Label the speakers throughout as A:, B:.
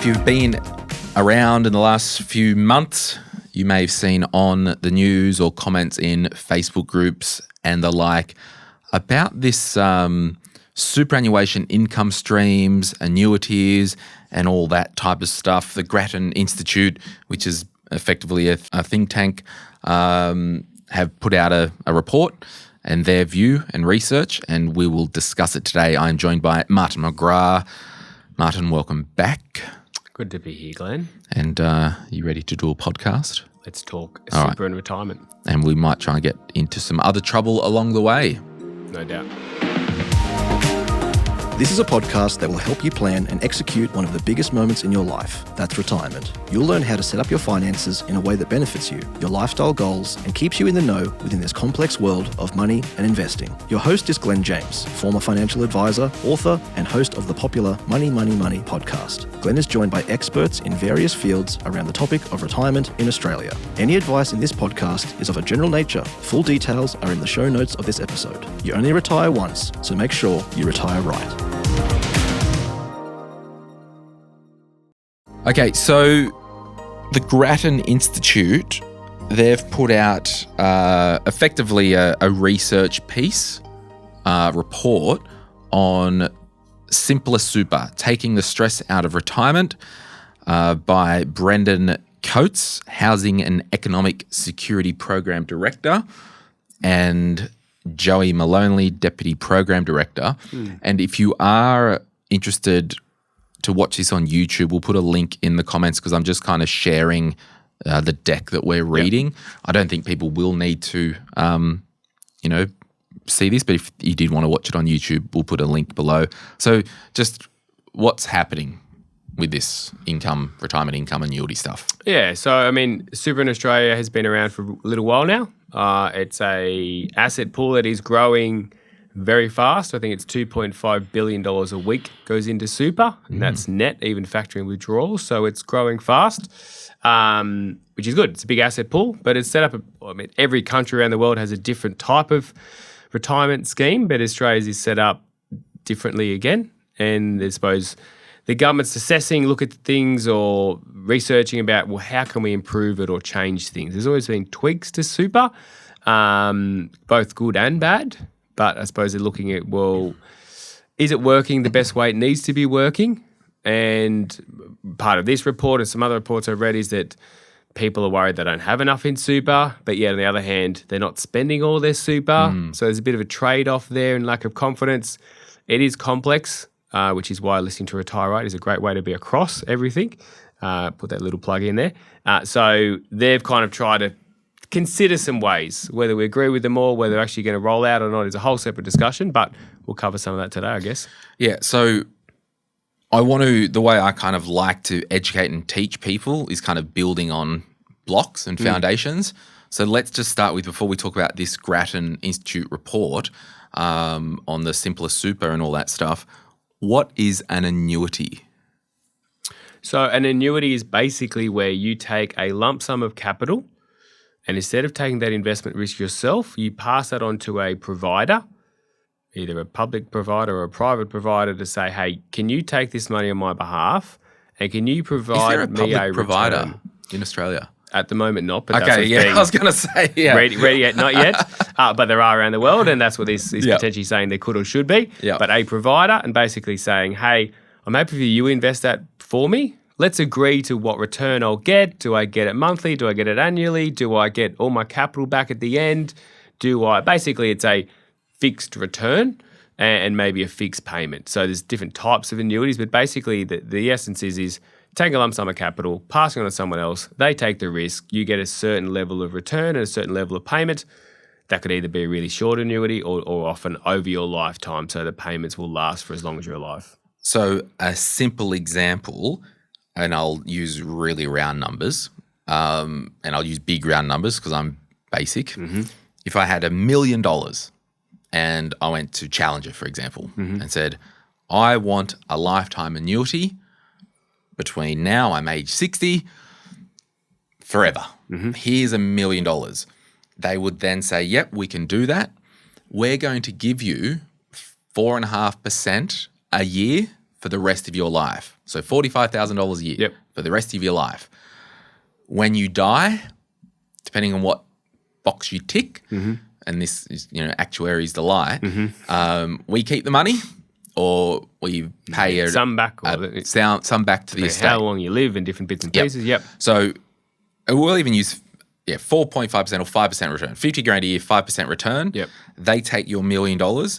A: you've been around in the last few months, you may have seen on the news or comments in Facebook groups and the like about this superannuation income streams, annuities, and all that type of stuff. The Grattan Institute, which is effectively a think tank, have put out a report and their view and research, and we will discuss it today. I'm joined by Martin McGrath. Martin, welcome back.
B: Good to be here, Glenn.
A: And you ready to do a podcast?
B: Let's talk
A: All
B: super and retirement.
A: And we might try and get into some other trouble along the way.
B: No doubt.
C: This is a podcast that will help you plan and execute one of the biggest moments in your life. That's retirement. You'll learn how to set up your finances in a way that benefits you, your lifestyle goals, and keeps you in the know within this complex world of money and investing. Your host is Glen James, former financial advisor, author, and host of the popular Money, Money, Money podcast. Glen is joined by experts in various fields around the topic of retirement in Australia. Any advice in this podcast is of a general nature. Full details are in the show notes of this episode. You only retire once, so make sure you retire right.
A: Okay, so the Grattan Institute, they've put out effectively a research piece, report on simpler super, taking the stress out of retirement, by Brendan Coates, Housing and Economic Security Program Director, and Joey Maloney, Deputy Program Director. And if you are interested to watch this on YouTube, we'll put a link in the comments because I'm just kind of sharing the deck that we're reading. Yep. I don't think people will need to, see this, but if you did want to watch it on YouTube, we'll put a link below. So just what's happening with this retirement income annuity stuff?
B: Yeah, so I mean, super in Australia has been around for a little while now. It's a asset pool that is growing very fast. I think it's $2.5 billion a week goes into super, and that's net, even factoring withdrawals. So it's growing fast, which is good. It's a big asset pool, but it's set up, every country around the world has a different type of retirement scheme, but Australia's is set up differently again. And I suppose the government's assessing, look at things or researching about, well, how can we improve it or change things? There's always been tweaks to super, both good and bad. But I suppose they're looking at, well, is it working the best way it needs to be working? And part of this report and some other reports I've read is that people are worried they don't have enough in super, but yet on the other hand, they're not spending all their super. So there's a bit of a trade-off there and lack of confidence. It is complex, which is why listening to Retire Right is a great way to be across everything. Put that little plug in there. So they've kind of tried to consider some ways. Whether we agree with them all, whether they're actually going to roll out or not is a whole separate discussion, but we'll cover some of that today, I guess.
A: Yeah, so the way I kind of like to educate and teach people is kind of building on blocks and foundations. So let's just start with, before we talk about this Grattan Institute report on the simpler super and all that stuff, what is an annuity?
B: So an annuity is basically where you take a lump sum of capital, and instead of taking that investment risk yourself, you pass that on to a provider, either a public provider or a private provider, to say, hey, can you take this money on my behalf and can you provide me a
A: provider
B: return?
A: In Australia?
B: At the moment, not. But
A: okay, yeah, I was going to say, yeah.
B: Ready yet, not yet. But there are around the world, and that's what this is potentially saying there could or should be.
A: Yep.
B: But a provider, and basically saying, hey, I'm happy for you invest that for me. Let's agree to what return I'll get. Do I get it monthly? Do I get it annually? Do I get all my capital back at the end? Basically, it's a fixed return and maybe a fixed payment. So there's different types of annuities, but basically the essence is take a lump sum of capital, passing on to someone else. They take the risk. You get a certain level of return and a certain level of payment. That could either be a really short annuity or often over your lifetime, so the payments will last for as long as you're alive.
A: So a simple example, and I'll use really round numbers, and I'll use big round numbers because I'm basic. If I had $1 million and I went to Challenger, for example, and said, I want a lifetime annuity between now, I'm age 60, forever. Here's $1 million. They would then say, yep, we can do that. We're going to give you 4.5% a year for the rest of your life. So $45,000 a year
B: Yep.
A: for the rest of your life. When you die, depending on what box you tick, and this is, actuary's delight, we keep the money or we pay
B: some back
A: some back to the estate.
B: How long you live and different bits and pieces. Yep.
A: So we'll even use 4.5% or 5% return. 50 grand a year, 5% return.
B: Yep.
A: They take your $1 million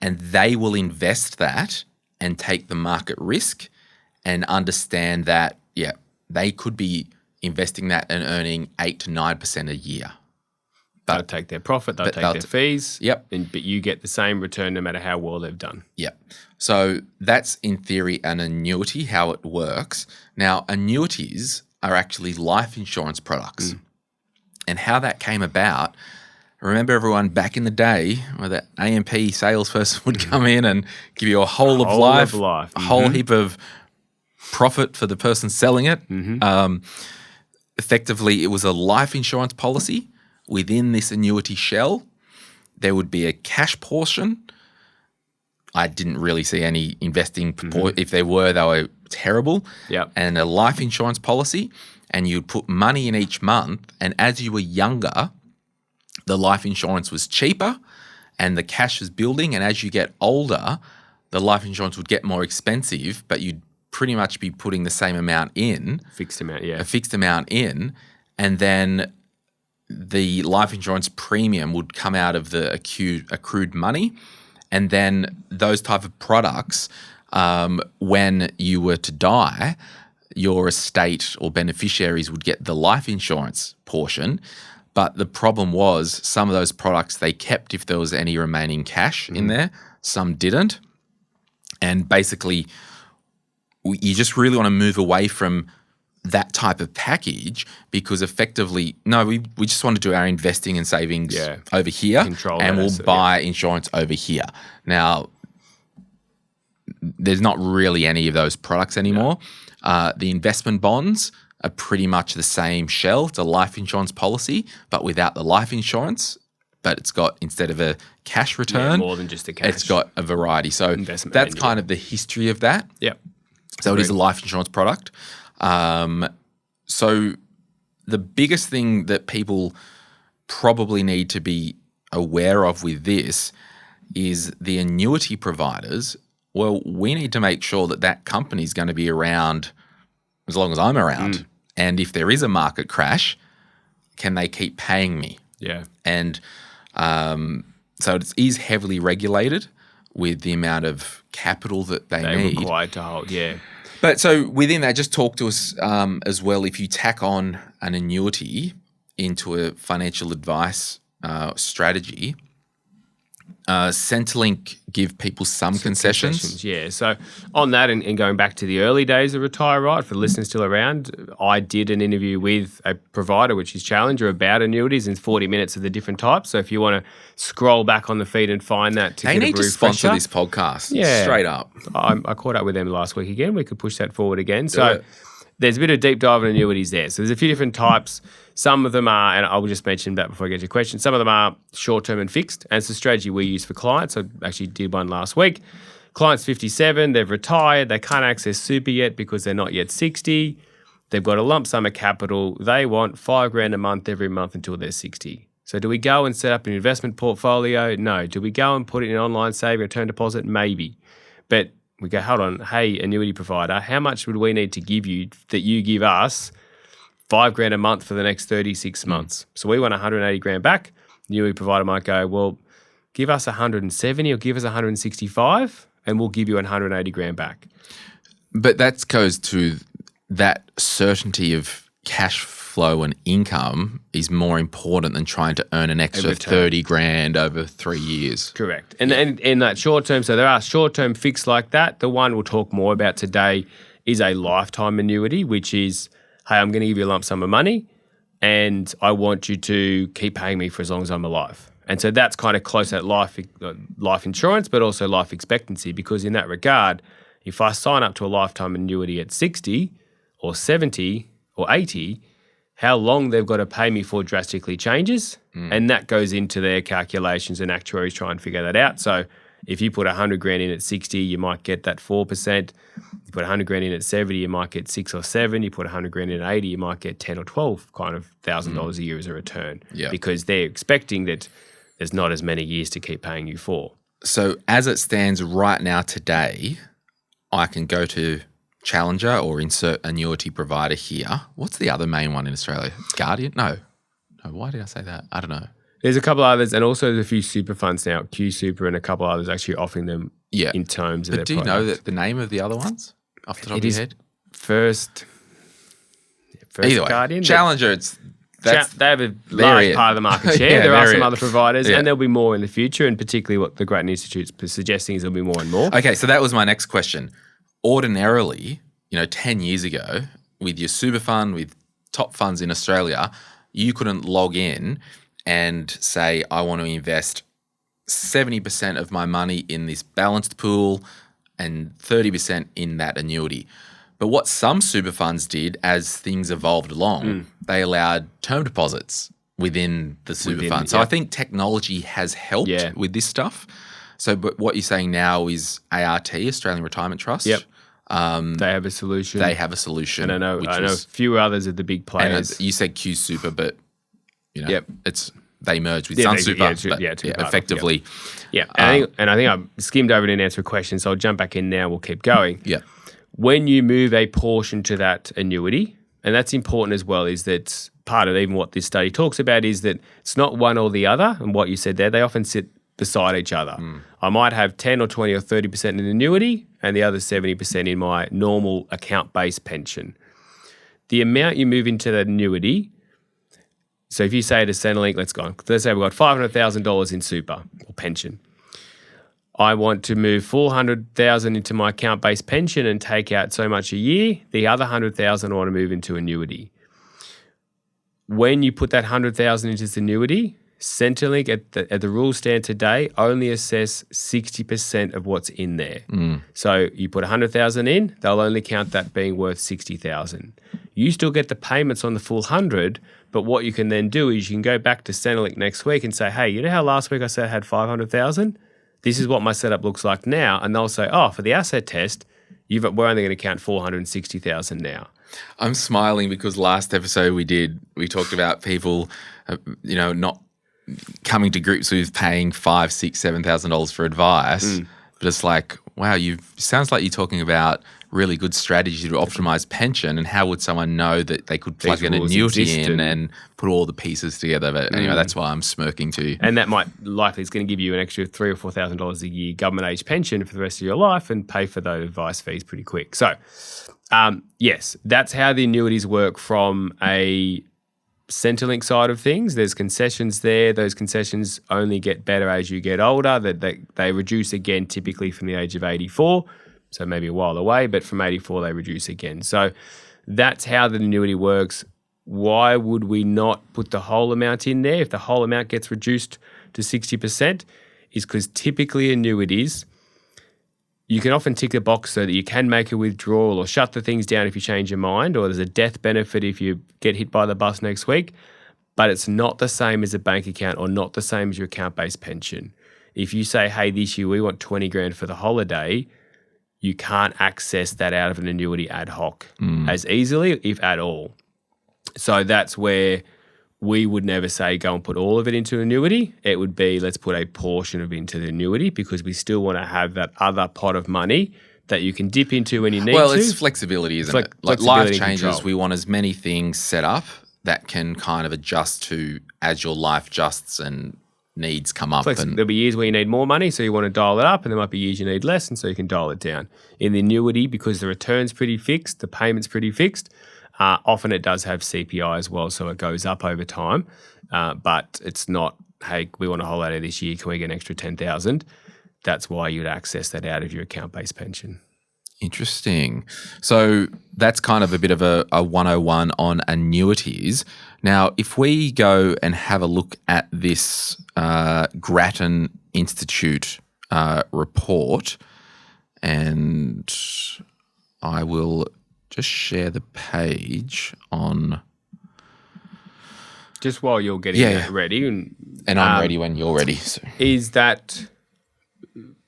A: and they will invest that and take the market risk and understand that, they could be investing that and earning 8 to 9% a year.
B: They'll take their profit, they'll take their fees.
A: Yep.
B: But you get the same return no matter how well they've done.
A: Yep. So that's in theory an annuity, how it works. Now, annuities are actually life insurance products. And how that came about, remember everyone back in the day where the AMP salesperson would come in and give you a whole of life. A whole heap of profit for the person selling it. Effectively, it was a life insurance policy. Within this annuity shell, there would be a cash portion. I didn't really see any investing. If there were, they were terrible.
B: Yep.
A: And a life insurance policy, and you'd put money in each month. And as you were younger, the life insurance was cheaper and the cash was building. And as you get older, the life insurance would get more expensive, but you'd pretty much be putting the same amount in.
B: Fixed amount,
A: A fixed amount in. And then the life insurance premium would come out of the accrued money. And then those type of products, when you were to die, your estate or beneficiaries would get the life insurance portion. But the problem was some of those products they kept if there was any remaining cash in there. Some didn't. And basically, you just really want to move away from that type of package because effectively, we just want to do our investing and savings over here and we'll buy insurance over here. Now, there's not really any of those products anymore. The investment bonds are pretty much the same shell. It's a life insurance policy, but without the life insurance. But it's got, instead of a cash return,
B: more than just a cash.
A: It's got a variety. So that's kind of the history of that.
B: Yep.
A: So it is a life insurance product. So the biggest thing that people probably need to be aware of with this is the annuity providers. Well, we need to make sure that company is going to be around as long as I'm around. And if there is a market crash, can they keep paying me?
B: Yeah.
A: And so it is heavily regulated with the amount of capital that they need.
B: They're required to hold,
A: But so within that, just talk to us as well, if you tack on an annuity into a financial advice strategy, Centrelink give people some concessions.
B: Yeah, so on that and going back to the early days of Retire Right, for the listeners still around, I did an interview with a provider, which is Challenger, about annuities in 40 minutes of the different types. So if you want to scroll back on the feed and find that to
A: they
B: get
A: need
B: a
A: to sponsor this podcast, straight up.
B: I caught up with them last week again. We could push that forward again. So there's a bit of deep dive on annuities there. So there's a few different types. Some of them are, and I will just mention that before I get to your question, some of them are short-term and fixed, and it's a strategy we use for clients. I actually did one last week. Client's 57, they've retired, they can't access super yet because they're not yet 60. They've got a lump sum of capital. They want $5,000 a month every month until they're 60. So do we go and set up an investment portfolio? No. Do we go and put it in an online saving or term deposit? Maybe. But we go, hold on, hey, annuity provider, how much would we need to give you that you give us $5,000 a month for the next 36 months? So we want 180 grand back. The annuity provider might go, well, give us 170 or give us 165 and we'll give you 180 grand back.
A: But that goes to that certainty of cash flow and income is more important than trying to earn an extra 30 grand over 3 years.
B: Correct. And in that short term, so there are short term fixed like that. The one we'll talk more about today is a lifetime annuity, which is, hey, I'm going to give you a lump sum of money and I want you to keep paying me for as long as I'm alive. And so that's kind of close at life insurance, but also life expectancy, because in that regard, if I sign up to a lifetime annuity at 60 or 70 or 80, how long they've got to pay me for drastically changes. And that goes into their calculations, and actuaries try and figure that out. So If you put 100 grand in at 60, you might get that 4%. You put 100 grand in at 70, you might get 6 or 7. You put 100 grand in at 80, you might get 10 or 12 kind of $1,000 a year as a return.
A: Yeah.
B: Because they're expecting that there's not as many years to keep paying you for.
A: So as it stands right now today, I can go to Challenger or insert annuity provider here. What's the other main one in Australia? Guardian? No, why did I say that? I don't know.
B: There's a couple others, and also there's a few super funds now, Q Super and a couple others actually offering them in terms of their
A: do you know the name of the other ones off the top of your head?
B: First
A: Either way,
B: Guardian.
A: Challenger,
B: they have a large part of the market share. There are some other providers, and there'll be more in the future, and particularly what the Grattan Institute is suggesting is there'll be more and more.
A: Okay, so that was my next question. Ordinarily, 10 years ago, with your super fund, with top funds in Australia, you couldn't log in and say, I want to invest 70% of my money in this balanced pool and 30% in that annuity. But what some super funds did as things evolved along, they allowed term deposits within the super fund. So I think technology has helped with this stuff. So but what you're saying now is ART, Australian Retirement Trust.
B: Yep. They have a solution.
A: And
B: I know a few others of the big players.
A: And you said Q Super, but they merged with Sun Super. Effectively.
B: Yeah, I think I skimmed over it and answered a question, so I'll jump back in now. We'll keep going.
A: Yeah.
B: When you move a portion to that annuity, and that's important as well, is that part of even what this study talks about is that it's not one or the other. And what you said there, they often sit beside each other. I might have 10 or 20 or 30% in annuity and the other 70% in my normal account-based pension. The amount you move into that annuity, so if you say to Centrelink, let's say we've got $500,000 in super or pension. I want to move $400,000 into my account-based pension and take out so much a year. The other $100,000 I want to move into annuity. When you put that $100,000 into this annuity, Centrelink, at the rules stand today, only assess 60% of what's in there. So you put $100,000 in, they'll only count that being worth $60,000. You still get the payments on the full 100, but what you can then do is you can go back to Centrelink next week and say, hey, you know how last week I said I had $500,000? This is what my setup looks like now. And they'll say, for the asset test, we're only going to count $460,000 now.
A: I'm smiling because last episode we talked about people, not coming to grips with paying $5,000, $6,000, $7,000 for advice. But it's like, wow, sounds like you're talking about really good strategy to optimize pension, and how would someone know that they could plug an annuity in and put all the pieces together? But anyway, that's why I'm smirking too.
B: And that it's going to give you an extra $3,000 or $4,000 a year government age pension for the rest of your life and pay for those advice fees pretty quick. So, yes, that's how the annuities work from a Centrelink side of things. There's concessions there. Those concessions only get better as you get older. They reduce again typically from the age of 84, so maybe a while away, but from 84 they reduce again. So that's how the annuity works. Why would we not put the whole amount in there if the whole amount gets reduced to 60%? Is because typically annuities, you can often tick a box so that you can make a withdrawal or shut the things down if you change your mind, or there's a death benefit if you get hit by the bus next week, but it's not the same as a bank account or not the same as your account-based pension. If you say, hey, this year we want 20 grand for the holiday, you can't access that out of an annuity ad hoc as easily, if at all. So that's where we would never say go and put all of it into annuity. It would be let's put a portion of it into the annuity, because we still want to have that other pot of money that you can dip into when you need to.
A: Well, it's flexibility, isn't it? Like life changes, we want as many things set up that can kind of adjust to as your life adjusts and needs come up.
B: There'll be years where you need more money, so you want to dial it up, and there might be years you need less, and so you can dial it down. In the annuity, because the return's pretty fixed, the payment's pretty fixed, often it does have CPI as well, so it goes up over time. But it's not, hey, we want a holiday this year, can we get an extra $10,000? That's why you'd access that out of your account-based pension.
A: Interesting. So that's kind of a bit of a 101 on annuities. Now, if we go and have a look at this Grattan Institute report, and I will just share the page on...
B: Just while you're getting it ready.
A: And I'm ready when you're ready. So.
B: Is that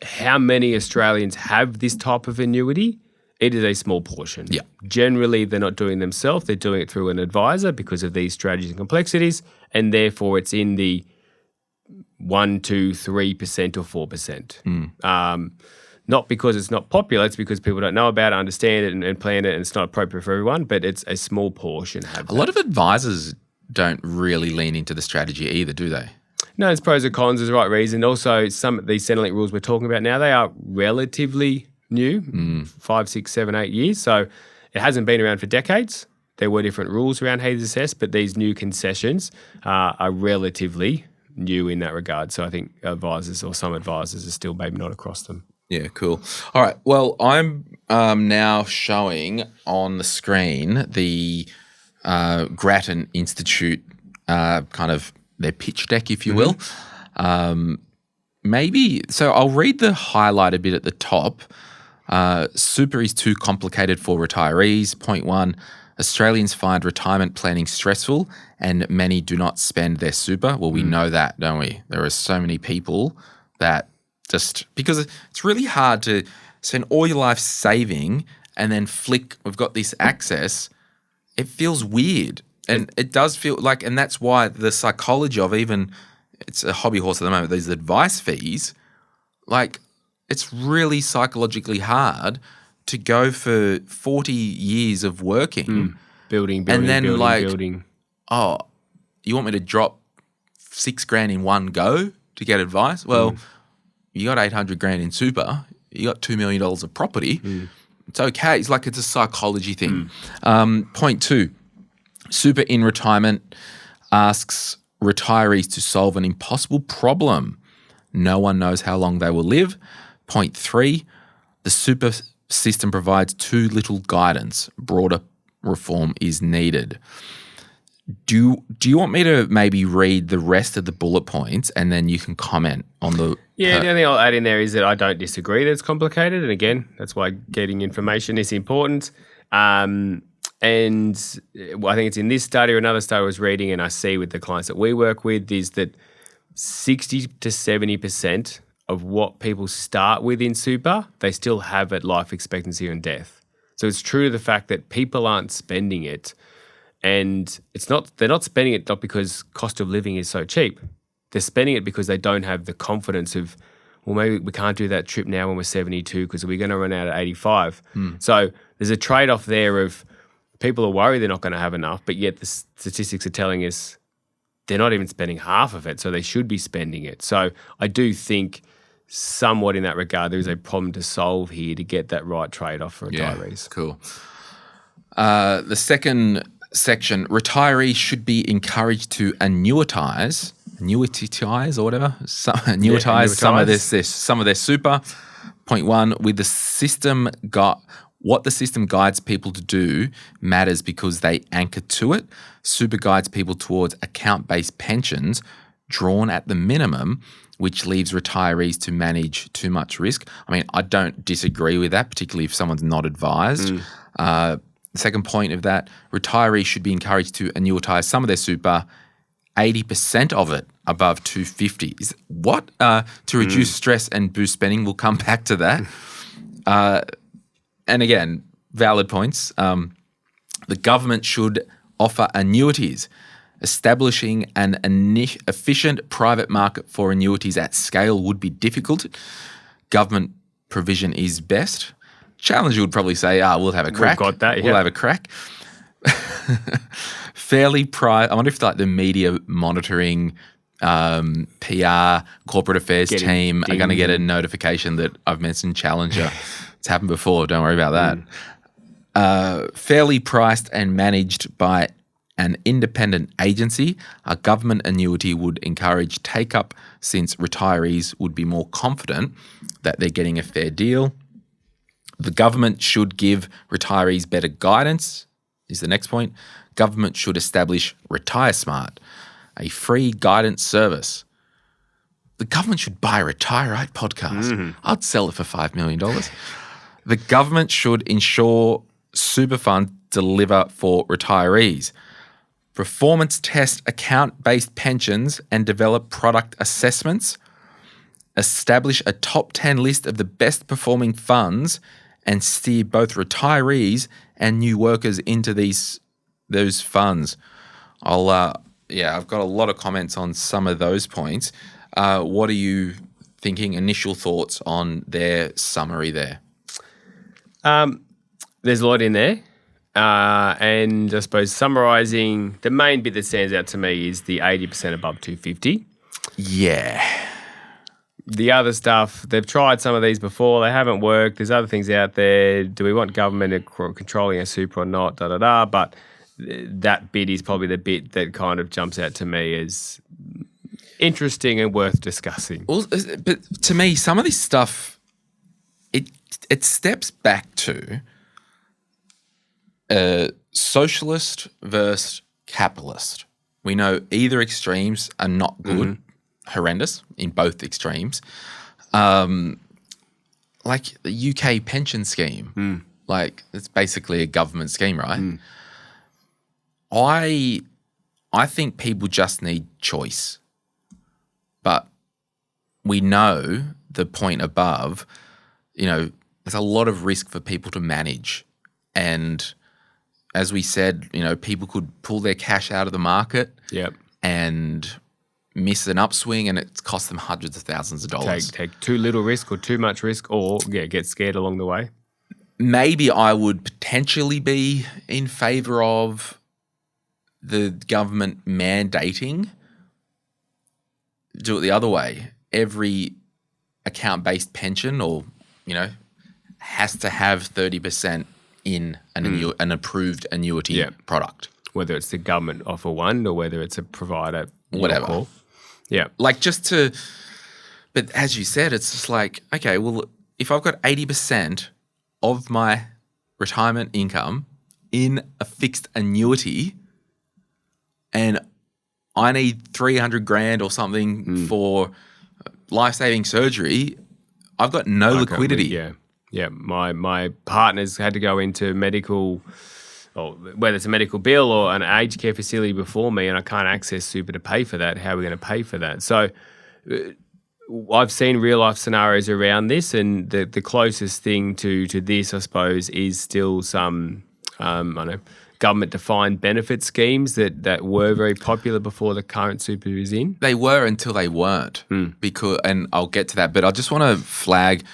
B: how many Australians have this type of annuity, it is a small portion.
A: Yeah.
B: Generally, they're not doing it themselves. They're doing it through an advisor because of these strategies and complexities, and therefore it's in the 1%, 2%, 3% or 4%. Not because it's not popular, it's because people don't know about it, understand it, and plan it, and it's not appropriate for everyone, but it's a small portion.
A: A lot of advisors don't really lean into the strategy either, do they?
B: No, it's pros and cons. There's the right reason. Also, some of these Centrelink rules we're talking about now, they are relatively new, 5, 6, 7, 8 years. So it hasn't been around for decades. There were different rules around how to assess, but these new concessions are relatively new in that regard. So I think advisors or some advisors are still maybe not across them.
A: Yeah, cool. All right. Well, I'm now showing on the screen the Grattan Institute kind of their pitch deck, if you will. So I'll read the highlight a bit at the top. Super is too complicated for retirees. Point 1, Australians find retirement planning stressful and many do not spend their super. Well, we know that, don't we? There are so many people that just because it's really hard to spend all your life saving and then we've got this access. It feels weird. And it does feel like, and that's why the psychology of even, it's a hobby horse at the moment, these advice fees, like it's really psychologically hard to go for 40 years of working.
B: Building,
A: and then
B: building.
A: Oh, you want me to drop $6,000 in one go to get advice? Well, you got $800,000 in super, you got $2 million of property. It's okay. It's like it's a psychology thing. Point 2, super in retirement asks retirees to solve an impossible problem. No one knows how long they will live. Point 3, the super system provides too little guidance. Broader reform is needed. Do you want me to maybe read the rest of the bullet points and then you can comment on the...
B: Yeah, the only thing I'll add in there is that I don't disagree that it's complicated. And again, that's why getting information is important. And I think it's in this study or another study I was reading and I see with the clients that we work with is that 60 to 70% of what people start with in super, they still have at life expectancy and death. So it's true to the fact that people aren't spending it. And they're not spending it not because cost of living is so cheap. They're spending it because they don't have the confidence of, well, maybe we can't do that trip now when we're 72 because we're going to run out at 85. So there's a trade-off there of people are worried they're not going to have enough, but yet the statistics are telling us they're not even spending half of it, so they should be spending it. So I do think somewhat in that regard, there is a problem to solve here to get that right trade-off for retirees.
A: Yeah, cool. The second section, retirees should be encouraged to annuitize or whatever, annuitize some of their super. Point 1, with the system what the system guides people to do matters because they anchor to it. Super guides people towards account-based pensions drawn at the minimum, which leaves retirees to manage too much risk. I mean, I don't disagree with that, particularly if someone's not advised. The second point of that, retirees should be encouraged to annuitize some of their super, 80% of it above 250. To reduce stress and boost spending. We'll come back to that. And again, valid points. The government should offer annuities. Establishing an efficient private market for annuities at scale would be difficult. Government provision is best. Challenger would probably say, we'll have a crack.
B: We've got that, yeah.
A: We'll have a crack. Fairly priced. I wonder if like the media monitoring, PR, corporate affairs team are going to get a notification that I've mentioned Challenger. It's happened before. Don't worry about that. Fairly priced and managed by an independent agency. A government annuity would encourage take-up since retirees would be more confident that they're getting a fair deal. The government should give retirees better guidance, is the next point. Government should establish Retire Smart, a free guidance service. The government should buy Retire Right podcast. I'd sell it for $5 million. The government should ensure super funds deliver for retirees. Performance test account-based pensions and develop product assessments. establish a top 10 list of the best performing funds and steer both retirees and new workers into those funds. I've got a lot of comments on some of those points. What are you thinking? Initial thoughts on their summary there?
B: There's a lot in there. And I suppose summarising, the main bit that stands out to me is the 80% above 250.
A: Yeah.
B: The other stuff, they've tried some of these before. They haven't worked. There's other things out there. Do we want government controlling a super or not? But that bit is probably the bit that kind of jumps out to me as interesting and worth discussing.
A: Well, but to me, some of this stuff, it steps back to socialist versus capitalist. We know either extremes are not good, horrendous in both extremes. Like the UK pension scheme, like it's basically a government scheme, right? I think people just need choice. But we know the point above, there's a lot of risk for people to manage. And as we said, people could pull their cash out of the market and miss an upswing, and it's cost them hundreds of thousands of dollars.
B: Take too little risk or too much risk, or get scared along the way.
A: Maybe I would potentially be in favour of the government mandating, do it the other way. Every account-based pension has to have 30% in an approved annuity product.
B: Whether it's the government offer one or whether it's a provider.
A: Whatever.
B: Call. Yeah.
A: But as you said, it's just like, okay, well, if I've got 80% of my retirement income in a fixed annuity and I need 300 grand or something for life-saving surgery, I've got no liquidity.
B: Yeah. My partner's had to go into medical, or whether it's a medical bill or an aged care facility before me, and I can't access super to pay for that. How are we going to pay for that? So I've seen real-life scenarios around this, and the closest thing to this, I suppose, is still some, government-defined benefit schemes that were very popular before the current super is in.
A: They were until they weren't, and I'll get to that. But I just want to flag,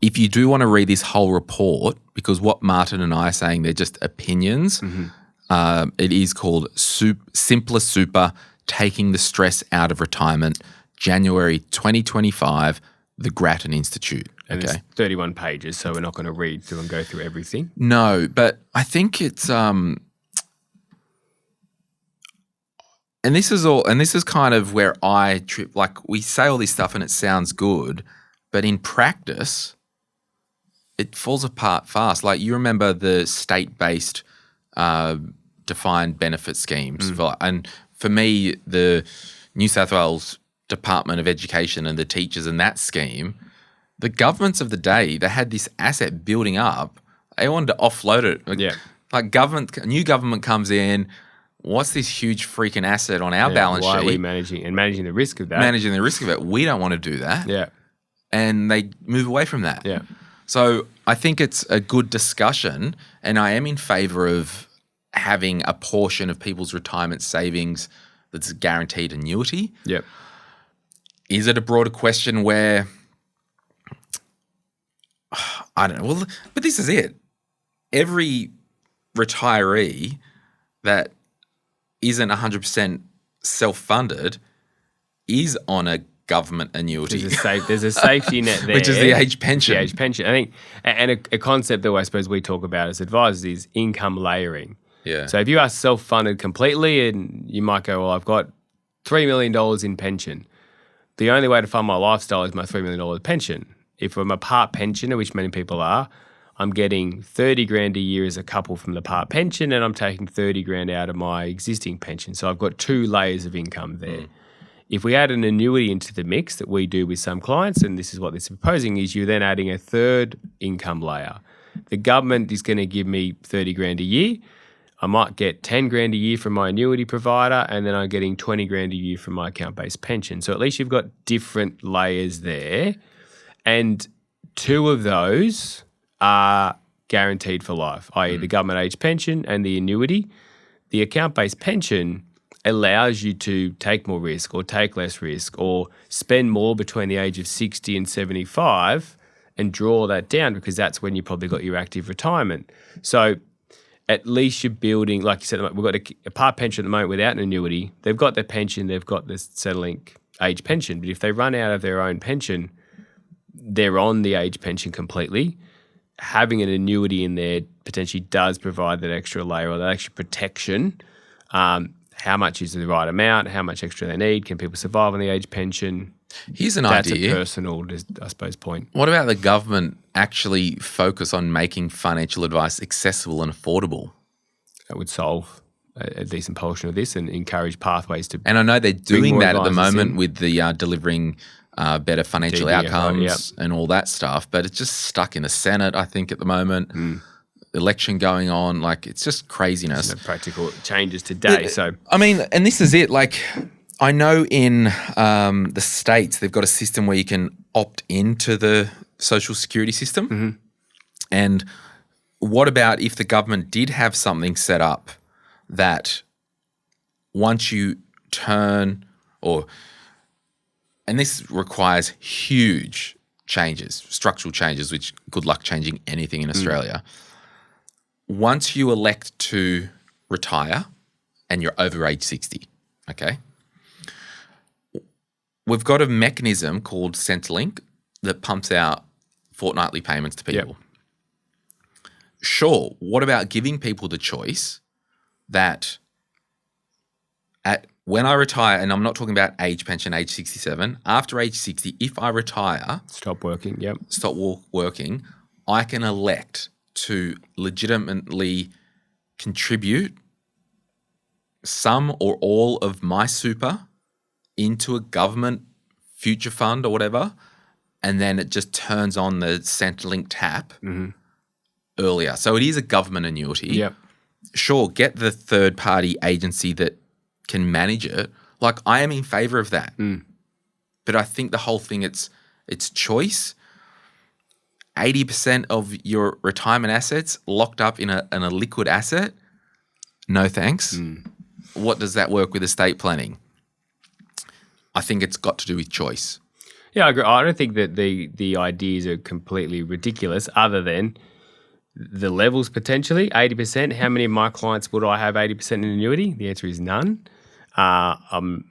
A: if you do want to read this whole report, because what Martin and I are saying, they're just opinions. It is called Simpler Super, Taking the Stress Out of Retirement, January 2025, the Grattan Institute.
B: And it's 31 pages, so we're not going to read through and go through everything.
A: No, but I think it's and this is kind of where I trip. Like, we say all this stuff and it sounds good, but in practice, it falls apart fast. Like, you remember the state-based defined benefit schemes. And for me, the New South Wales Department of Education and the teachers in that scheme, the governments of the day, they had this asset building up. They wanted to offload it. Like new government comes in, what's this huge freaking asset on our balance sheet?
B: Why are we managing the risk of that?
A: Managing the risk of it. We don't want to do that.
B: Yeah.
A: And they move away from that.
B: Yeah.
A: So I think it's a good discussion, and I am in favour of having a portion of people's retirement savings that's a guaranteed annuity.
B: Yep.
A: Is it a broader question where, I don't know, well, but this is it. Every retiree that isn't 100% self-funded is on a government annuity.
B: There's a safety net there.
A: Which is the age pension.
B: The age pension. I think, and a concept that I suppose we talk about as advisors is income layering.
A: Yeah.
B: So if you are self-funded completely, and you might go, well, I've got $3 million in pension. The only way to fund my lifestyle is my $3 million pension. If I'm a part pensioner, which many people are, I'm getting 30 grand a year as a couple from the part pension, and I'm taking 30 grand out of my existing pension. So I've got two layers of income there. If we add an annuity into the mix that we do with some clients, and this is what this is proposing, is you're then adding a third income layer. The government is going to give me 30 grand a year. I might get 10 grand a year from my annuity provider, and then I'm getting 20 grand a year from my account-based pension. So at least you've got different layers there. And 2 of those are guaranteed for life, i.e. the government age pension and the annuity. The account-based pension allows you to take more risk or take less risk or spend more between the age of 60 and 75 and draw that down, because that's when you probably got your active retirement. So at least you're building, like you said, we've got a part pension at the moment without an annuity. They've got their pension, they've got the Centrelink age pension. But if they run out of their own pension, they're on the age pension completely. Having an annuity in there potentially does provide that extra layer or that extra protection. How much is the right amount? How much extra they need? Can people survive on the age pension?
A: Here's an idea.
B: That's a personal, I suppose, point.
A: What about the government actually focus on making financial advice accessible and affordable?
B: That would solve a decent portion of this and encourage pathways to.
A: And I know they're doing that at the moment with the delivering better financial outcomes and all that stuff, but it's just stuck in the Senate, I think, at the moment. Election going on, like it's just craziness.
B: There's no practical changes today. So
A: I mean, and this is it. Like I know in the States they've got a system where you can opt into the Social Security system. And what about if the government did have something set up that once you turn and this requires huge changes, structural changes, which good luck changing anything in Australia. Once you elect to retire and you're over age 60, okay, we've got a mechanism called Centrelink that pumps out fortnightly payments to people. Sure, what about giving people the choice that when I retire, and I'm not talking about age pension, age 67, after age 60, if I retire,
B: stop working,
A: working, I can elect to legitimately contribute some or all of my super into a government future fund or whatever, and then it just turns on the Centrelink tap earlier. So it is a government annuity. Sure, get the third-party agency that can manage it. Like, I am in favour of that. But I think the whole thing, it's choice. 80% of your retirement assets locked up in a liquid asset? No thanks. What does that work with estate planning? I think it's got to do with choice.
B: Yeah, I agree. I don't think that the ideas are completely ridiculous, other than the levels potentially. 80%. How many of my clients would I have 80% in annuity? The answer is none. I am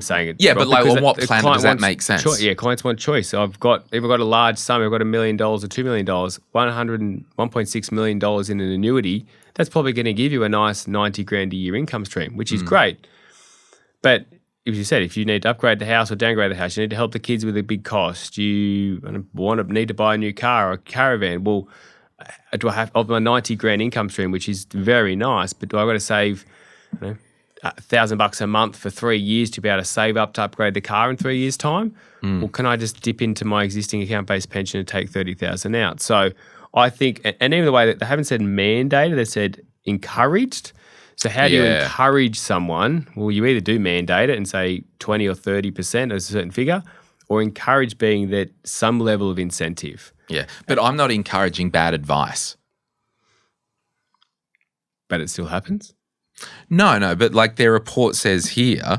B: saying it.
A: Yeah, but like on what planet does that make sense?
B: Clients want choice. So if I've got a large sum, I've got $1 million or $2 million, $1.6 million in an annuity, that's probably going to give you a nice 90 grand a year income stream, which is great. But as you said, if you need to upgrade the house or downgrade the house, you need to help the kids with a big cost, you need to buy a new car or a caravan. Well, do I have of my 90 grand income stream, which is very nice, but do I got to save, $1,000 a month for 3 years to be able to save up to upgrade the car in 3 years' time? Or can I just dip into my existing account-based pension and take $30,000 out? So I think, and even the way that they haven't said mandated, they said encouraged. So how do you encourage someone? Well, you either do mandate it and say 20 or 30% as a certain figure, or encourage being that some level of incentive.
A: Yeah, but I'm not encouraging bad advice.
B: But it still happens?
A: No, but like their report says here,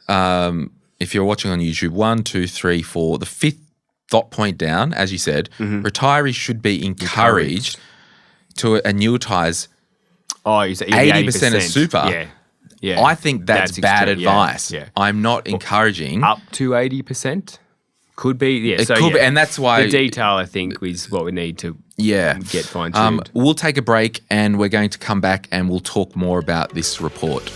A: if you're watching on YouTube, 1, 2, 3, 4, the fifth dot point down, as you said, retirees should be encouraged to annuitize 80% of super. Yeah. I think that's bad advice. Yeah. I'm not encouraging.
B: Up to 80%? Could be,
A: It could be, and that's why
B: the detail, I think, is what we need to get fine-tuned.
A: We'll take a break and we're going to come back and we'll talk more about this report.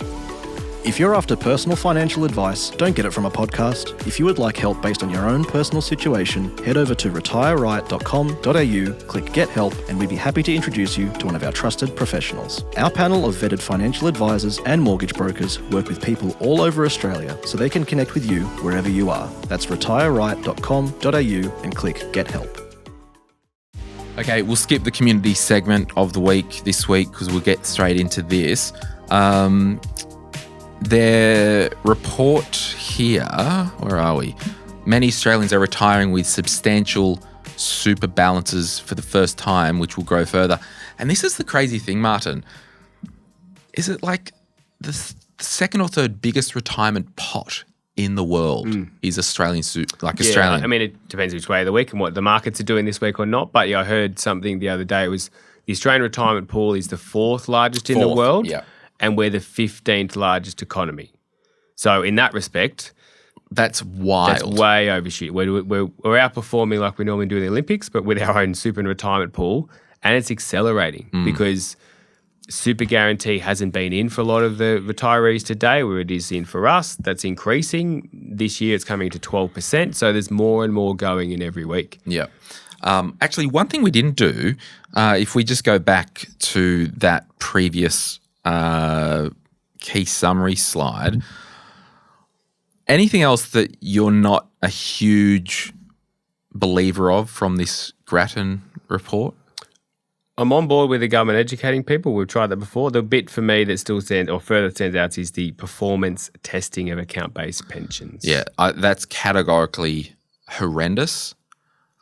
C: If you're after personal financial advice, don't get it from a podcast. If you would like help based on your own personal situation, head over to retireright.com.au, click Get Help, and we'd be happy to introduce you to one of our trusted professionals. Our panel of vetted financial advisors and mortgage brokers work with people all over Australia so they can connect with you wherever you are. That's retireright.com.au and click Get Help.
A: Okay, we'll skip the community segment of the week this week because we'll get straight into this. Their report here, where are we? Many Australians are retiring with substantial super balances for the first time, which will grow further. And this is the crazy thing, Martin. Is it like the second or third biggest retirement pot in the world is Australian? Australian.
B: I mean, it depends which way of the week and what the markets are doing this week or not. But yeah, I heard something the other day. It was the Australian retirement pool is the fourth largest in the world.
A: Yeah.
B: And we're the 15th largest economy. So in that respect,
A: that's wild.
B: That's way overshoot. We're outperforming like we normally do in the Olympics, but with our own super and retirement pool. And it's accelerating because super guarantee hasn't been in for a lot of the retirees today, where it is in for us. That's increasing. This year it's coming to 12%. So there's more and more going in every week.
A: Yeah. Actually, one thing we didn't do, if we just go back to that previous key summary slide, anything else that you're not a huge believer of from this Grattan report?
B: I'm on board with the government educating people. We've tried that before. The bit for me that still stands out is the performance testing of account-based pensions.
A: Yeah, that's categorically horrendous.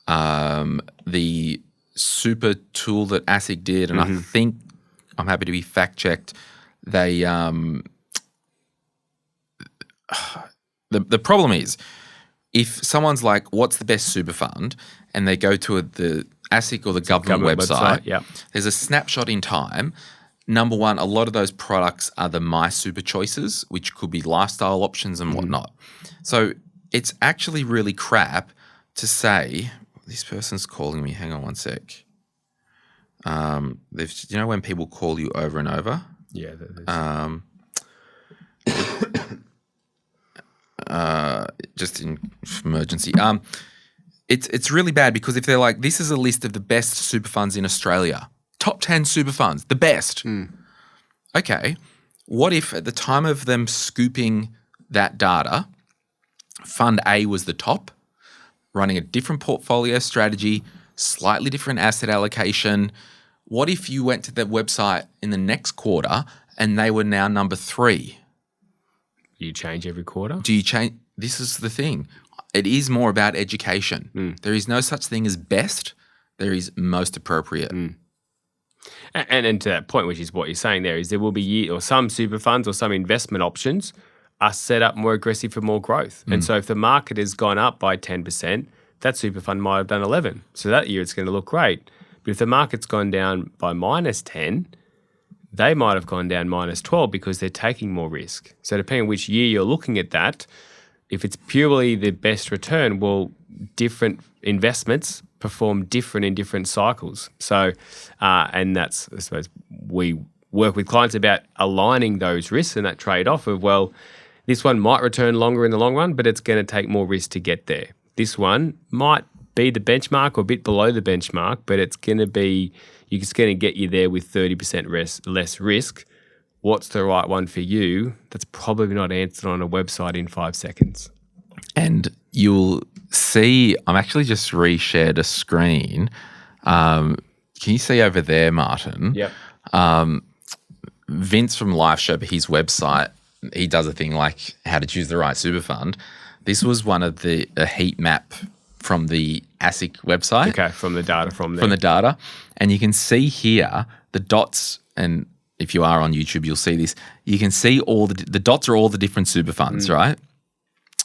A: The super tool that ASIC did, and I think I'm happy to be fact-checked, they the problem is if someone's like, what's the best super fund, and they go to the ASIC or the government website, there's a snapshot in time. Number one, a lot of those products are the My Super choices, which could be lifestyle options and whatnot. So it's actually really crap to say, this person's calling me, hang on one sec. You know when people call you over and over?
B: Yeah.
A: Just in emergency. It's really bad because if they're like, this is a list of the best super funds in Australia, top 10 super funds, the best. Okay, what if at the time of them scooping that data, Fund A was the top, running a different portfolio strategy, slightly different asset allocation? What if you went to their website in the next quarter and they were now number 3?
B: You change every quarter?
A: Do you change? This is the thing. It is more about education. There is no such thing as best. There is most appropriate.
B: And to that point, which is what you're saying there, is there will be some super funds or some investment options are set up more aggressive for more growth. And so if the market has gone up by 10%, that super fund might have done 11. So that year it's going to look great. But if the market's gone down by minus 10, they might have gone down minus 12 because they're taking more risk. So depending on which year you're looking at that, if it's purely the best return, well, different investments perform different in different cycles. So, and that's, I suppose, we work with clients about aligning those risks and that trade-off of, well, this one might return longer in the long run, but it's going to take more risk to get there. This one might be the benchmark or a bit below the benchmark, but it's going to get you there with 30% less risk. What's the right one for you? That's probably not answered on a website in 5 seconds.
A: And you'll see, I'm actually just reshared a screen. Can you see over there, Martin?
B: Yep.
A: Vince from Life showed his website. He does a thing like how to choose the right super fund. This was one of a heat map from the ASIC website.
B: Okay, from the data from there.
A: From the data. And you can see here the dots, and if you are on YouTube, you'll see this. You can see all the dots are all the different super funds, right?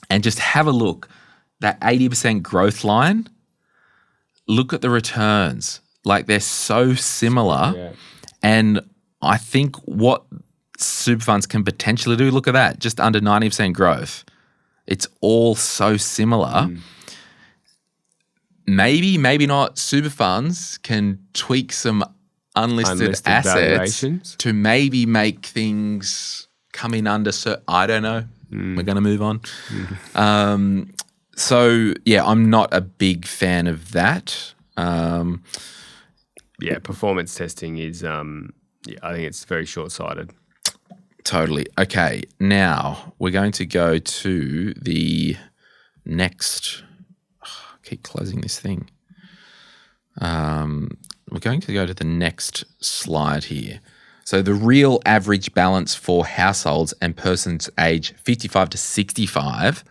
A: And just have a look. That 80% growth line, look at the returns. Like they're so similar.
B: Yeah.
A: And I think what super funds can potentially do, look at that, just under 90% growth. It's all so similar. Maybe not. Super funds can tweak some unlisted assets
B: valuations
A: to maybe make things come in under. I don't know. We're going to move on. So yeah, I'm not a big fan of that.
B: Performance testing is. I think it's very short-sighted.
A: Totally. Okay, now we're going to go to the next. Keep closing this thing. going to go to the next slide here. So the real average balance for households and persons aged 55 to 65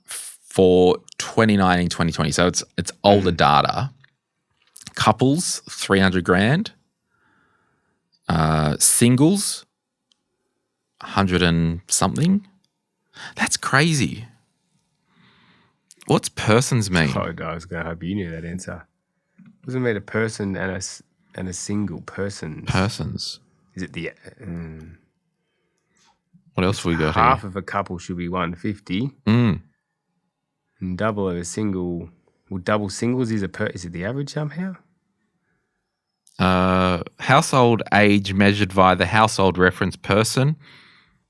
A: for 2019, 2020. So it's older data. Couples, 300 grand. Singles, 100 and something. That's crazy. What's persons mean?
B: Oh, I was going to hope you knew that answer. Doesn't it mean a person and a single person?
A: Persons.
B: Is it the...
A: What else have we got
B: half
A: here?
B: of a couple should be 150.
A: Mm.
B: And double of a single... Well, double singles is is it the average somehow?
A: Household age measured via the household reference person.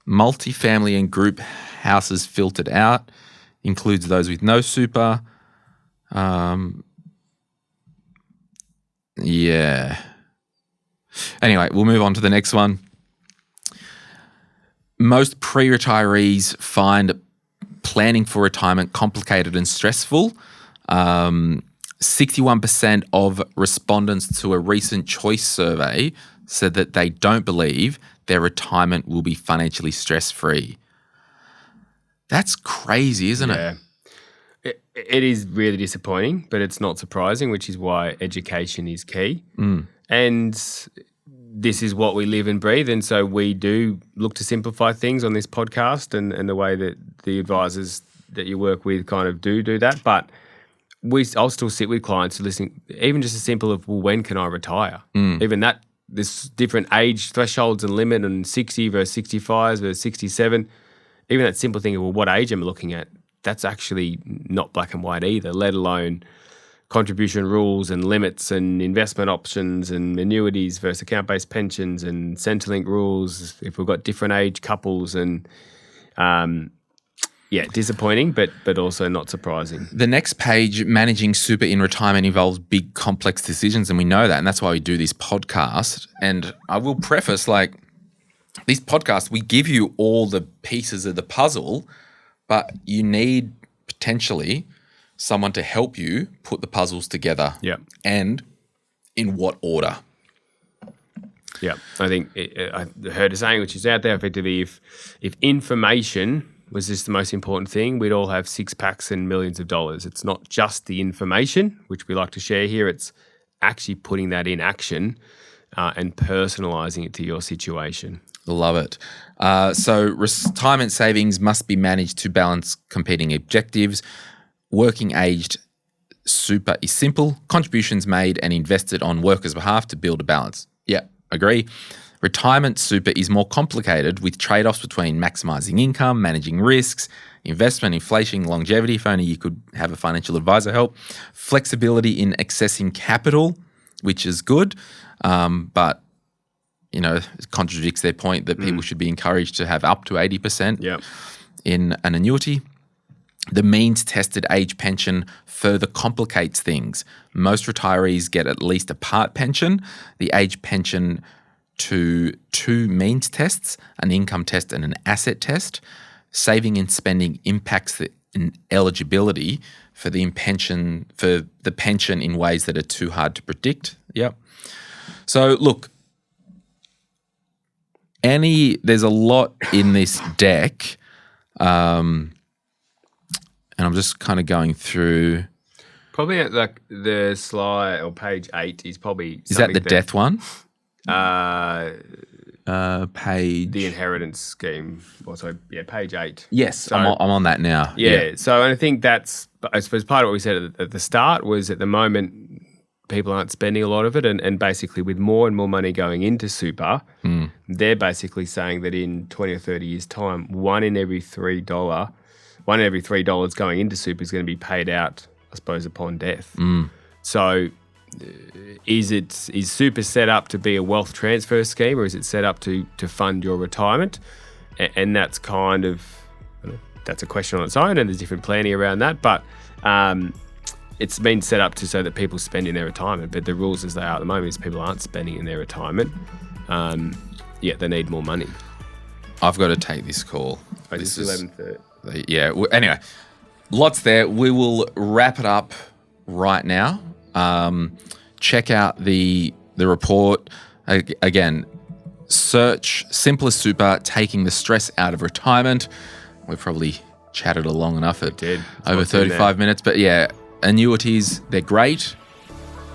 A: Multifamily and group houses filtered out. Includes those with no super. Yeah. Anyway, we'll move on to the next one. Most pre-retirees find planning for retirement complicated and stressful. 61% of respondents to a recent choice survey said that they don't believe their retirement will be financially stress-free. That's crazy, isn't it?
B: It is really disappointing, but it's not surprising, which is why education is key. And this is what we live and breathe. And so we do look to simplify things on this podcast and the way that the advisors that you work with kind of do that. But I'll still sit with clients who listen, even just as simple of, well, when can I retire? Even that, there's different age thresholds and limit and 60 versus 65 versus 67. Even that simple thing of, well, what age am I looking at? That's actually not black and white either, let alone contribution rules and limits and investment options and annuities versus account-based pensions and Centrelink rules if we've got different age couples and disappointing, but also not surprising.
A: The next page, managing super in retirement, involves big, complex decisions, and we know that, and that's why we do this podcast. And I will preface, these podcasts, we give you all the pieces of the puzzle, but you need potentially someone to help you put the puzzles together.
B: Yeah.
A: And in what order.
B: Yeah. I think I heard a saying which is out there, effectively, if information was just the most important thing, we'd all have six packs and millions of dollars. It's not just the information, which we like to share here. It's actually putting that in action and personalising it to your situation.
A: Love it. So retirement savings must be managed to balance competing objectives. Working aged super is simple. Contributions made and invested on workers' behalf to build a balance. Yeah, agree. Retirement super is more complicated with trade-offs between maximising income, managing risks, investment, inflation, longevity, if only you could have a financial advisor help, flexibility in accessing capital, which is good, but it contradicts their point that people should be encouraged to have up to 80% in an annuity. The means-tested age pension further complicates things. Most retirees get at least a part pension. The age pension to two means tests, an income test and an asset test. Saving and spending impacts the eligibility for the pension in ways that are too hard to predict. Yep. So look, there's a lot in this deck, and I'm just kind of going through.
B: Probably at the slide or page 8 is probably.
A: Is that the death one?
B: Page. The inheritance scheme. Page 8.
A: Yes,
B: so,
A: I'm on that now.
B: Yeah. So I think that's, I suppose, part of what we said at the start was at the moment people aren't spending a lot of it, and basically with more and more money going into super, they're basically saying that in 20 or 30 years' time, one in every $3 going into super is going to be paid out, I suppose, upon death. So is super set up to be a wealth transfer scheme, or is it set up to fund your retirement? And that's kind of, that's a question on its own, and there's different planning around that. But it's been set up so that people spend in their retirement. But the rules as they are at the moment is people aren't spending in their retirement. Yet they need more money.
A: I've got to take this call.
B: This is 11:30.
A: Yeah. Anyway, lots there. We will wrap it up right now. check out the report. Again, search Simplest Super, taking the stress out of retirement. We've probably chatted long enough at over 35 minutes. But yeah, annuities, they're great.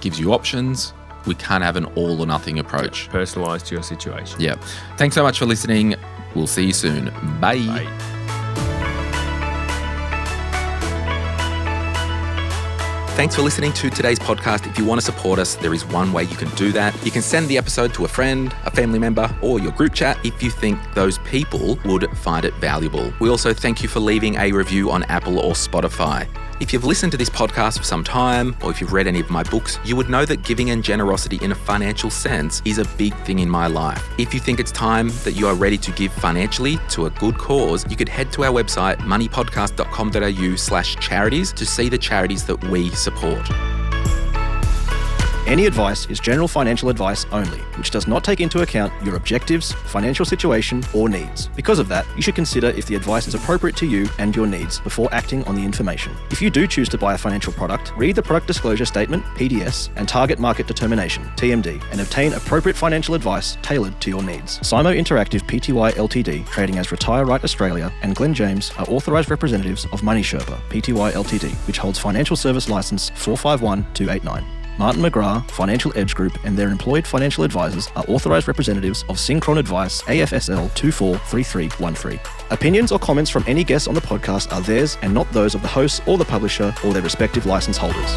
A: Gives you options. We can't have an all or nothing approach.
B: Personalised to your situation.
A: Yeah. Thanks so much for listening. We'll see you soon. Bye.
B: Bye.
A: Thanks for listening to today's podcast. If you want to support us, there is one way you can do that. You can send the episode to a friend, a family member, or your group chat if you think those people would find it valuable. We also thank you for leaving a review on Apple or Spotify. If you've listened to this podcast for some time, or if you've read any of my books, you would know that giving and generosity in a financial sense is a big thing in my life. If you think it's time that you are ready to give financially to a good cause, you could head to our website, moneypodcast.com.au/charities to see the charities that we support.
C: Any advice is general financial advice only, which does not take into account your objectives, financial situation, or needs. Because of that, you should consider if the advice is appropriate to you and your needs before acting on the information. If you do choose to buy a financial product, read the Product Disclosure Statement, PDS, and Target Market Determination, TMD, and obtain appropriate financial advice tailored to your needs. Simo Interactive Pty Ltd, trading as Retire Right Australia, and Glen James are authorised representatives of Money Sherpa Pty Ltd, which holds Financial Service Licence 451289. Martin McGrath, Financial Edge Group, and their employed financial advisors are authorised representatives of Synchron Advice AFSL 243313. Opinions or comments from any guests on the podcast are theirs and not those of the hosts or the publisher or their respective licence holders.